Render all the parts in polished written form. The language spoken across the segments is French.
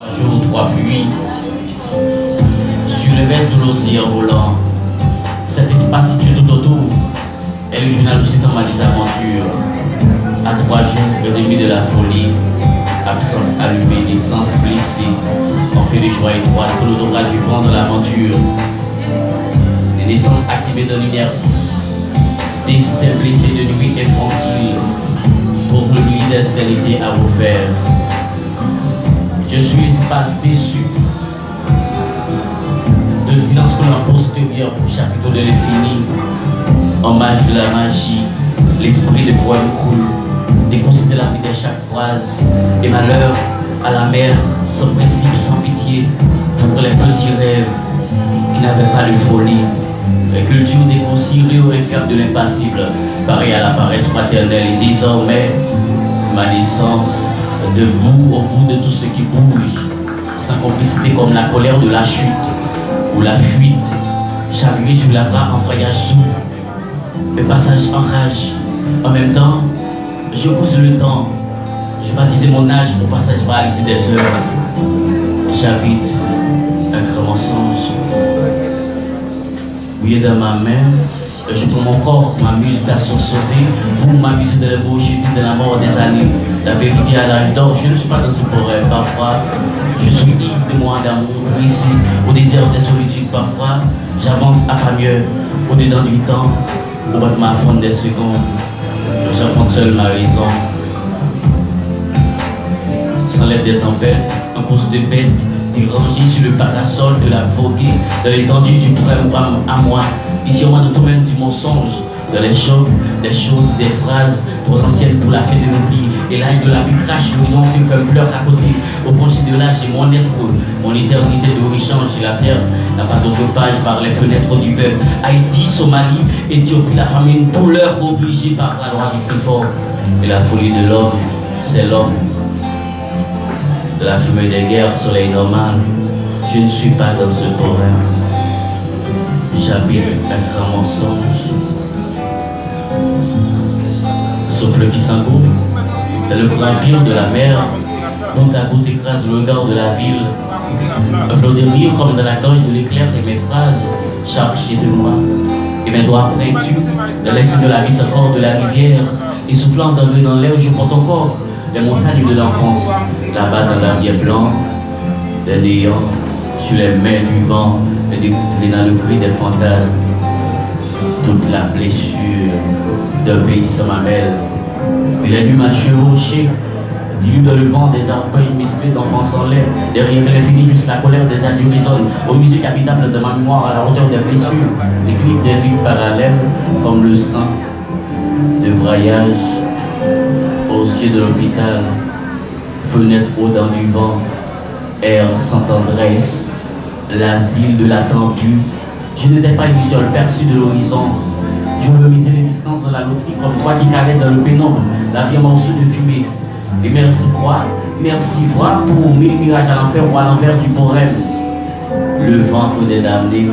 Un jour, trois pluies, sur le veste de l'océan volant, cet espace situé tout autour est le journal de ces temps des aventures. À 3 jours et demi de la folie, absence allumée, naissance blessée, en fait de joie étroite, que l'odorat du vent de l'aventure. Les naissances activées de l'inertie, destin blessé de nuit infantile, pour le lit des éternités à vous faire. Je suis l'espace déçu de silence collant postérieur pour chapitre de l'infini, hommage de la magie, l'esprit de poème cru, déconsidère la vie de chaque phrase, et malheur à la mer, sans principe, sans pitié, pour les petits rêves qui n'avaient pas de folie. La culture déconciliée au récap de l'impassible, pareil à la paresse fraternelle, et désormais, ma naissance, debout au bout de tout ce qui bouge, sans complicité comme la colère de la chute ou la fuite, chaviré sur la voie en voyage sourd, le passage en rage. En même temps, je pousse le temps, je baptisais mon âge au passage paralysé des heures. J'habite un grand mensonge. Bouillé dans ma main, je prends mon corps, ma mutation sautée, pour m'amuser de la bouche de la mort des années. La vérité à l'âge d'or, je ne suis pas dans ce poème. Parfois, je suis ivre de moi d'amour, ici, au désert des solitudes. Parfois, j'avance à pas mieux, au-dedans du temps, au bas de ma fronde des secondes. J'enfante seul ma raison. Sans l'aide des tempêtes, en cause de bêtes, dérangé sur le parasol de la voguée, dans l'étendue du poème à moi. Ici au moins de toi-même du mensonge, dans les chocs, des choses, des phrases trop anciennes pour la fin de l'oubli. Et l'âge de la pluie crache, l'horizon se fait pleurs à côté. Au pencher de l'âge et mon être, mon éternité de rechange. Et la terre n'a pas d'autre page par les fenêtres du verbe. Haïti, Somalie, Éthiopie, la famine, tout l'heure obligée par la loi du plus fort. Et la folie de l'homme, c'est l'homme. De la fumée des guerres, soleil normal, je ne suis pas dans ce poème. J'habite un grand mensonge. Sauf le qui s'engouffre, le grand empire de la mer, dont à goutte écrase le regard de la ville. Un flot de rire comme dans la gorge de l'éclair et mes phrases chargées de moi. Et mes doigts pointus, de l'essai de la vie s'accorde de la rivière, et soufflant dans l'air, je porte encore les montagnes de l'enfance, là-bas dans l'arrière blanc, des néants, sur les mains du vent, et dans le cri des fantasmes. Toute la blessure d'un pays sans mamelle. Et les nuits m'a chevauché, dilue dans le vent des arpents musclés d'enfance en l'air. Derrière l'infini, juste la colère des adieux résonne aux musiques habitables de ma mémoire à la hauteur des blessures. Les clips des vies parallèles, comme le sang de voyage aux cieux de l'hôpital, fenêtre au dents du vent, air sans tendresse, l'asile de l'attendu. Je n'étais pas une seule perçue de l'horizon. Je me misais les distances dans la loterie comme toi qui caresse dans le pénombre, la vie en morceaux de fumée. Et merci croix, merci voix pour mille mirages à l'enfer ou à l'envers du poème. Le ventre des damnés,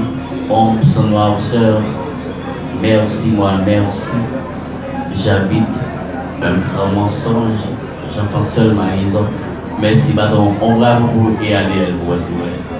ombre sans noirceur. Merci moi, merci. J'habite un grand mensonge, j'entends seul ma raison. Merci, bâton, on va vous et aller, s'il vous plaît.